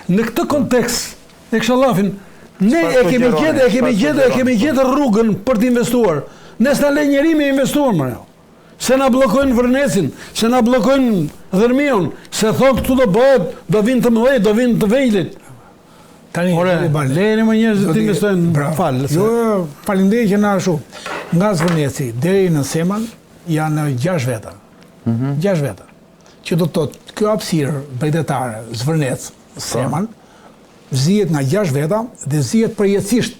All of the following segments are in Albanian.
Në këtë kontekst, e këshallafin, ne e kemi gjetë rrugën për të investuar. Nes na le njeri me investuar, më jo. Se na bllokojnë Vërnesin, se na bllokojnë Dërmion, se thonë këtu do bëhet, do vinë të mëdhej, do vinë të vejlit. Tani, lejeni më njerëz të investojnë falë. Jo, faleminderit që na shumë. Nga Zvërneci deri në Seman janë 6 veta. 6 veta. Që do të thotë, kjo hapësirë drejtare Zvërnec, Seman, zihet nga 6 veta dhe zihet përjetësisht.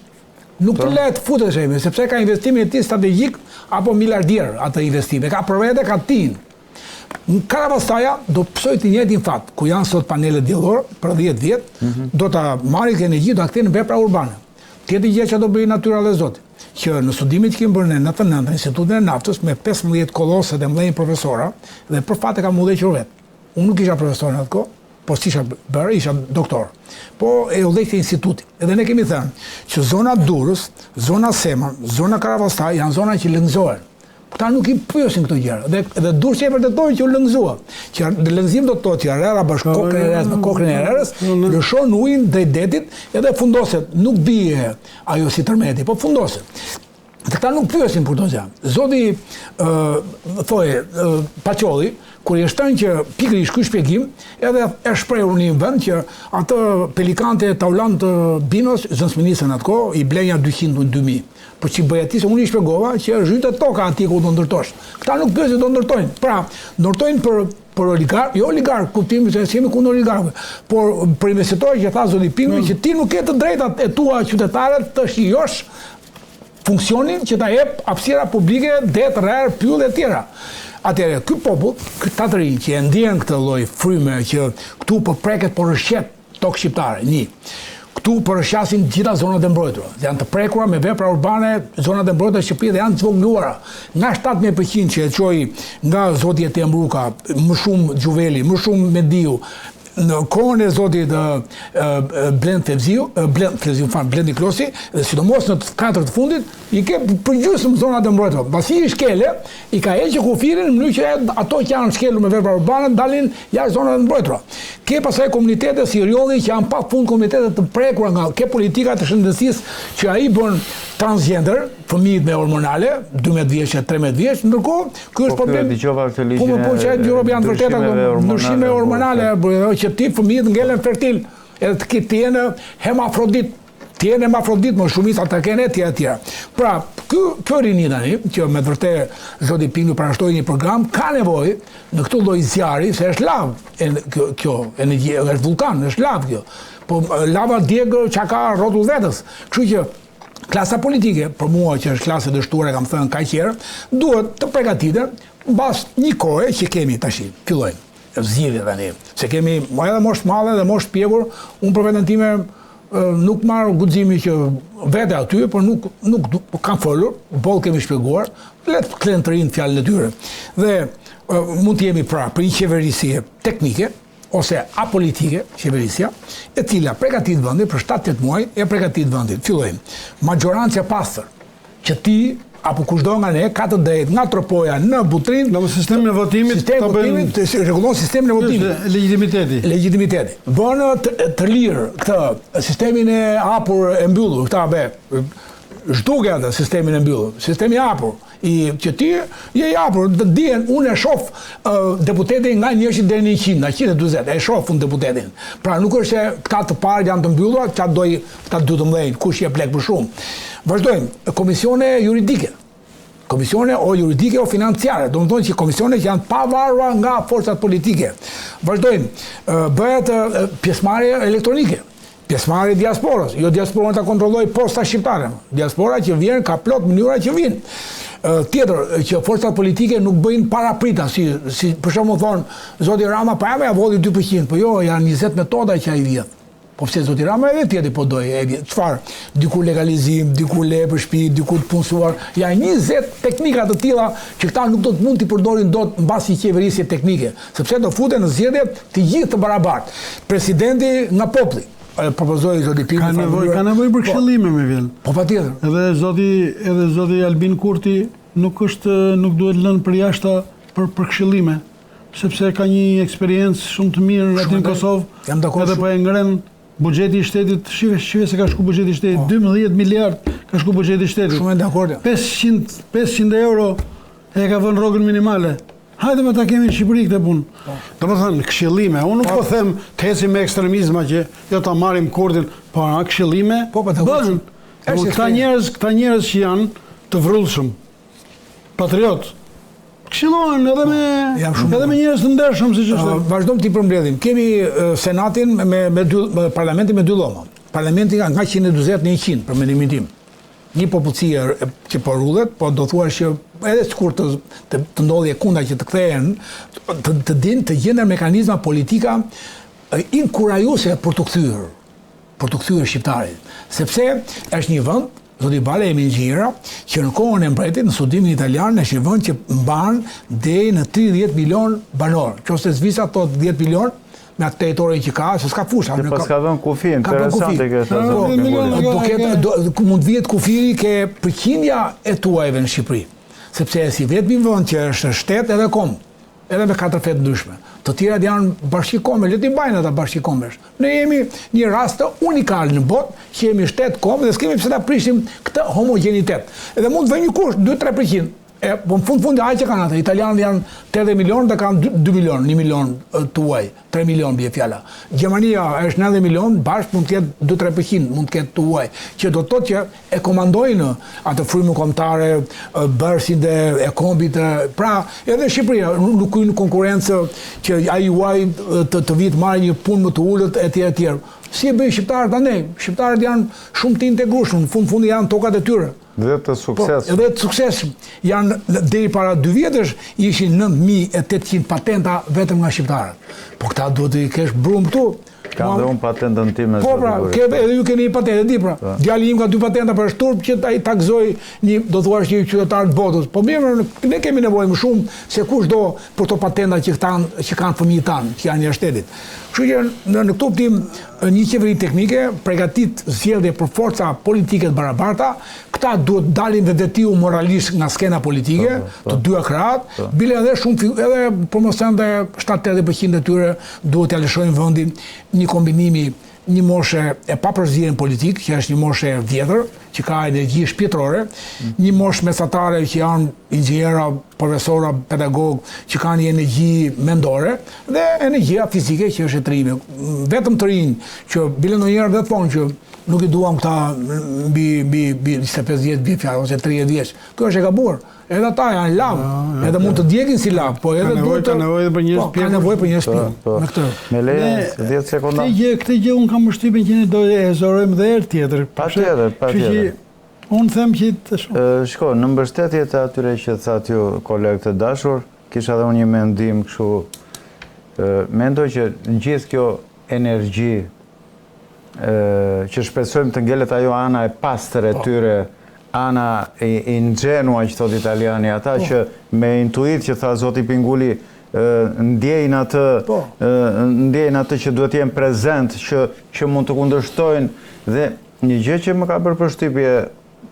Nuk të lehet futet shemi, sepse ka investimin e tij strategjik apo miliardier atë investime. Ka për vete, ka tin. Në Karavastaja do pësoj të njëjtin fat, ku janë sot panelet diellore për 10 vjet, do ta marrin këtë energji, do ta kthejnë në vepra urbane. Tjetër gjë që do bëjë natyra dhe Zoti, që në studimet që kemi bërë në 99 në Institutin e Naftës me 15 kolose dhe mëdhenj profesora, dhe për fat e kam udhëhequr vet. Unë nuk isha profesor në atë kohë, po s'isha bërë, isha doktor. Po e udhëheqte instituti. Edhe ne kemi thënë që zona Durrës, zona Seman, zona Karavastaj janë zona që lëngëzohen. Këta nuk i pyesin këto gjëra. Dhe Durrësi e vërtetojnë që u lëngëzua. Që lëngëzim do të thotë që Herrera bashkë kokën e Herrerës, lëshon ujin drejt detit edhe fundoset. Nuk bie ajo si tërmeti, po fundoset. Dhe këta nuk pyesin për këto gjë. Zoti Paçolli, kur i shtën që pikërisht ky shpjegim, edhe e shprehur në një vend që atë pelikante taulan të Binos, zënsministën atë kohë, i blenja 200 në 2000. Po që bëja ti se unë i shpjegova që zhytet toka atje ku do ndërtosh. Këta nuk pyesin, do ndërtojnë. Pra, ndërtojnë për oligark, jo oligark, kuptimi se jemi kundër oligarkëve, por për investitorë që tha zoti Pingu që ti nuk ke të drejtat e tua qytetare të shijosh funksionin që ta jep hapësira publike, det, rrer, pyll e tjera. Atëherë, ky popull, këta të rinj që e ndjen këtë lloj fryme që këtu po preket po rrshet tokë shqiptare, një. Këtu po rrshasin gjitha zonat e mbrojtura. Janë të prekura me vepra urbane, zonat e mbrojtura Shqipërisë dhe janë të zvogëluara. Nga 17% që e çoi nga zoti Eti Ambruka, më shumë Gjuveli, më shumë Mediu, në kohën e zotit Blendi Klosi, dhe sidomos në 4 të fundit, i ke përgjysmë zonat e mbrojtura. Pasi i shkele, i ka heqë kufirin në mënyrë që ato që janë shkelur me vepra urbane dalin jashtë zonat e mbrojtura. Ke pasaj komunitete si Rjolli që janë pa fund komunitete të prekura nga ke politika të shëndetësisë që ai bën transgender, fëmijët me hormonale, 12 vjeç, 13 vjeç, ndërkohë ky është problem. Po që janë vërtet ndryshime hormonale që ti fëmijët ngelen fertil, edhe të jenë hemafrodit. Të jenë hemafrodit, më shumica të kenë etj. Pra, kjo rini tani, që me të vërtet zoti Pingu parashtoi një program, ka nevojë në këtë lloj zjarri, se është lavë kjo energji, është vulkan, është lavë kjo. Po lava djegë çka ka rrotull vetës. Kështu që klasa politike, për mua që është klasë dështuar, kam thënë kaq herë, duhet të përgatitet mbas një kohe që kemi tash. Fillojnë zgjidhjet tani. Se kemi edhe moshë të madhe dhe moshë të pjekur, unë për veten time nuk marr guximi që vete aty, por nuk kam folur, boll kemi shpjeguar, le të klenë të rinë fjalën e tyre. Dhe mund të jemi pra për një qeverisie teknike ose apolitike, qeverisja, e cila përgatit vendin për 7-8 muaj, e përgatit vendin. Fillojmë. Majorancë e pastër, që ti apo kushdo nga ne ka të drejtë nga tropoja në butrin, në sistemin e votimit, rregullon sistemin e votimit. Legitimiteti. Bën të lirë këtë sistemin e hapur e mbyllur, zhduke atë sistemin e mbyllur, sistemi i hapur. Që ti je i hapur, të dihen, unë e shoh deputetin nga 1 deri në 100, nga 140, e shoh unë deputetin. Pra nuk është se këta të parë janë të mbyllura, çfarë doj këta 12, kush jep lek për shumë. Vazhdojmë, komisione juridike. Komisione o juridike o financiare, do të thonë që komisione që janë pavarura nga forcat politike. Vazhdojmë, bëhet pjesëmarrje elektronike. Pjesëmarrje diasporës, jo diasporën ta kontrolloj posta shqiptare. Diaspora që vjen ka plot mënyra që vjen. Tjetër, që forcat politike nuk bëjnë paraprita, si për shembull thonë zoti Rama, pa ja voli 2%, po jo, janë 20 metoda që ai vjen. Po pse zoti Rama edhe tjetër po doj, çfarë? Diku legalizim, diku le për shtëpi, diku të punësuar, janë 20 teknika të tilla që këta nuk do të mund t'i përdorin dot mbasi qeverisje teknike, sepse do futen në zgjedhje të gjithë të barabartë. Presidenti nga populli propozoi zoti Pingu. Ka nevojë për këshillime me vjen. Po patjetër. Edhe zoti Albin Kurti nuk duhet lënë për jashtë për këshillime, sepse ka një eksperiencë shumë të mirë aty në Kosovë. Edhe po e ngren buxheti i shtetit, shive se ka shku buxheti i shtetit, 12 miliard ka shku buxheti i shtetit. Shumë e dakord. 500 euro e ka vënë rrogën minimale. Hajde me ta kemi në Shqipëri këtë punë. Domethënë këshillime, unë nuk po them të ecim me ekstremizma që jo ta marrim Kurtin, po këshillime. Bëhen. Këta njerëz që janë të vrullshëm, patriot, këshillohen edhe me njerëz të ndershëm siç është. Vazhdojmë ti përmbledhim. Kemi Senatin me Parlamentin me dy lloma. Parlamenti nga 120 në 100 për mendimin tim. Një popullsi që po rrullet, po do thuash që edhe sikur të ndodhi e kunda që të kthehen, të gjenden mekanizma politika inkurajuese për të kthyer shqiptarit. Sepse është një vend, zoti Bale e Mingjira, që në kohën e mbretit, në studimin italian, është një vend që mban deri në 30 milion banor. Nëse Zvisa thot 10 milion, me atë territori që ka, se s'ka fusha. Që pas ka dhënë kufi, interesante kjo. Mund vihet kufiri ke përqindja e tuajve në Shqipëri. Sepse si vetmi vend që është shtet edhe kom, edhe me 4 fetë ndryshme. Të tjerat janë bashkikome, le t'i bajnë ata bashkikomesh. Ne jemi një rast unikal në botë që jemi shtet kom dhe s'kemi pse ta prishim këtë homogenitet. Edhe mund të vënë një kusht 2-3%. Po në fundi aq që kanë ata, italianët janë 80 milion dhe kanë 2 milion, 1 milion tuaj, 3 milion bie fjala. Gjermania është 90 milion, bashkë mund të ketë 2-3% mund të ketë tuaj, që do të thotë që e komandojnë atë frymën kombëtare, bërsin e kombit, pra edhe Shqipëria nuk ka konkurrencë që ai juaj të vit marrë një punë më të ulët etj. Si e bëjnë shqiptarët andaj? Shqiptarët janë shumë të integrueshëm, në fundi janë tokat e tyre. Dhe të suksesshëm. Edhe të suksesshëm. Janë deri para 2 vjetësh ishin 9800 patenta vetëm nga shqiptarët. Po këta duhet të kesh brum këtu. Kam dhe unë patentën time. Po pra, edhe ju keni një patentë, di pra. Djali im ka 2 patenta për shturp që ai takzoi një, do thuash, një qytetar të botës. Po mirë, ne kemi nevojë më shumë se kush do për to patenta që kanë fëmijët tanë, që janë jashtë shtetit. Kështu që në këtë kuptim një qeveri teknike përgatit zgjedhje për forca politike të barabarta, këta duhet dalin dhe detiu moralisht nga skena politike, të dyja krahët, bile edhe shumë edhe promosante 70-80% e tyre duhet t'ia lëshojnë vendin, një kombinimi, një moshe e papërzierën politik, që është një moshe vjetër, që ka energji shpjetrore, një moshë mesatare që janë inxhiniera, profesora, pedagog, që kanë një energji mendore, dhe energjia fizike që është e tërime. Vetëm të rinj, që bile ndonjëherë dhe thonë që nuk i duam këta mbi 25 vjet fjalë ose 30 vjeç. Kjo është e gabuar. Edhe ata janë lav, edhe mund të djegin si lav, po edhe duhet ka nevojë për një shpjegim. Ka nevojë për një shpjegim. Me këtë. Me leje 10 sekonda. Këtë gjë un kam përshtypjen që ne do e zorojmë edhe herë tjetër. Patjetër. Unë them që të shumë. Shko, në mbështetje të atyre që thatë ju kolegë të dashur, kisha dhe unë një mendim kështu. Mendoj që në gjithë kjo energji që shpresojmë të ngelet ajo ana e pastër e tyre, ana ingenua që thot italiani, ata që me intuit që tha zoti Pingulli, ndjejnë atë që duhet jenë prezent, që mund të kundërshtojnë, dhe një gjë që më ka bërë përshtypje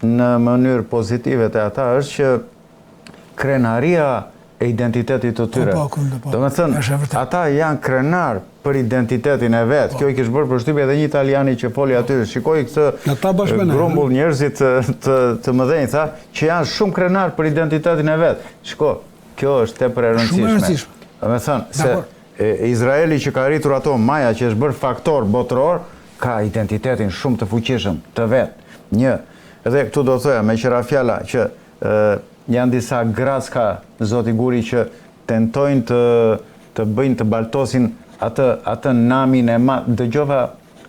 në mënyrë pozitive të ata është që krenaria e identitetit të tyre. Do me thënë, ata janë krenar për identitetin e vetë. Kjo i kishë bërë përshtypje edhe një italiani që foli aty. Shikoj këtë grumbull njerëzit të mëdhenj, tha, që janë shumë krenar për identitetin e vetë. Shiko, kjo është tepër e rëndësishme. Do me thënë, se Izraeli që ka rritur ato maja që është bërë faktor botëror, ka identitetin shumë të fuqishëm, të vetë. Një, edhe këtu do thoja, me qëra fjala, që janë disa graska, zoti Guri, që tentojnë të bëjnë, të baltosin atë namin e madh. Dëgjova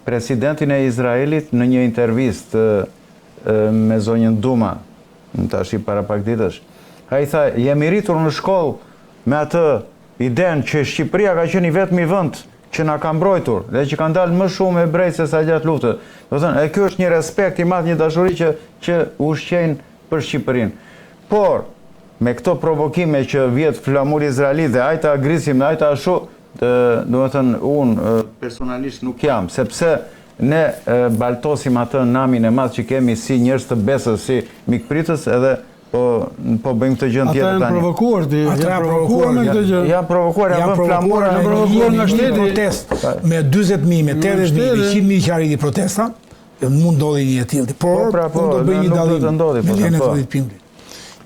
presidentin e Izraelit në një intervist me zonjën Duma, tash i para pak ditësh. Ai tha, jemi rritur në shkollë me atë idenë që Shqipëria ka qenë i vetmi vend që na ka mbrojtur dhe që kanë dalë më shumë hebrejë se sa gjatë luftës. Do të thënë, ky është një respekt i madh, një dashuri që ushqejnë për Shqipërinë. Por me këto provokime që vjet flamuri izraelit dhe ajta grisim dhe ajta ashtu, do të thënë, unë personalisht nuk jam, sepse ne baltosim atë namin e madh që kemi si njerëz të besës, si mikpritës, edhe po bëjmë këtë gjë tjetër tani. Ata janë provokuar ti, janë provokuar me këtë gjë. Janë provokuar, janë bën flamur, janë provokuar nga shteti. Protest me 40.000, me 80.000, 100.000 që arriti protesta, mund ndodhi një tillë, por mund të bëjë një dallim.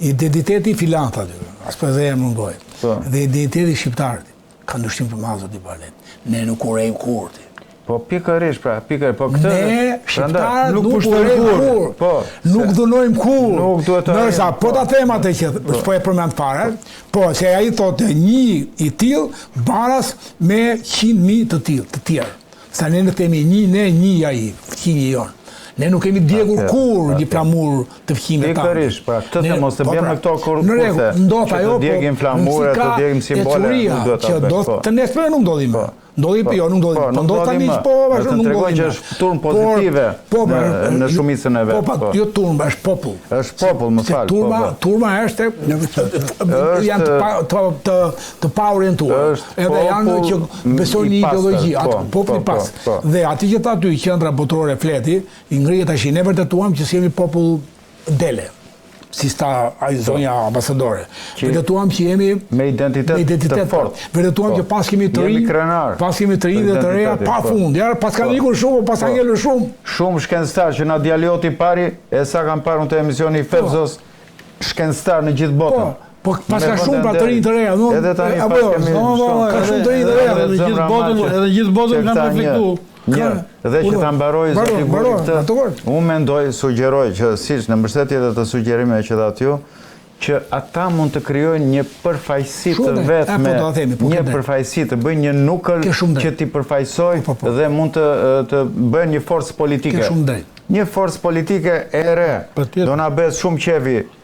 Identiteti filant aty, as po dhe mungoj. Dhe identiteti shqiptar ka ndryshim të madh zoti Barlet. Ne nuk urejmë kurrë. Po pikërisht pra, po këtë ne shqiptarët nuk pushtojmë kurrë. Po, nuk dhunojmë kurrë. Nuk duhet të. Ndërsa po ta them atë që po e përmend fare, po se ai thotë një i tillë baras me 100.000 të tjerë. Sa ne themi një ai, fqinji jon. Ne nuk kemi djegur kur një flamur të fqinjve ta. Pikërisht, pra, këtë të mos të bëjmë këto kurrë. Ndodh ajo, të djegim flamure, të djegim simbole, nuk duhet ta bëjmë. Që të nesër nuk ndodhi më. Ndodhi jo, nuk ndodhi. Po ndodh tani po vazhdo nuk ndodhi. Që është turn pozitive në shumicën e vet. Po, jo turn, është popull. Është popull, më fal. Turma është janë të pa orientuar. Edhe janë që besojnë një ideologji, populli pas. Dhe aty që ta aty qendra botërore fleti, i ngrihet tash ne vërtetuam që jemi popull dele. Si sta ai zonja ambasadore. Vërtetuam që jemi me identitet të fortë. Vërtetuam që pas kemi të rinj, pas kemi të rinj dhe të reja pa fund. Ja pas kanë ikur shumë, pas kanë ngelur shumë. Shumë shkencëtar që na djalioti pari, e sa kanë parë te emisioni Fevzos, shkencëtar në gjithë botën. Po pas ka shumë pra të rinj të reja, edhe tani pas kemi ka shumë të rinj të reja edhe gjithë botën kanë reflektuar. Dhe që ta mbaroj zoti Guri këtë, unë mendoj, sugjeroj që siç në mbështetje të sugjerimeve që dha t'ju, që ata mund të krijojnë një përfaqësi të vetme, një përfaqësi të bëjnë një nukël që t'i përfaqësoj dhe mund të bëjnë një forcë politike. Një forcë politike e re. Do na bëhet shumë qefi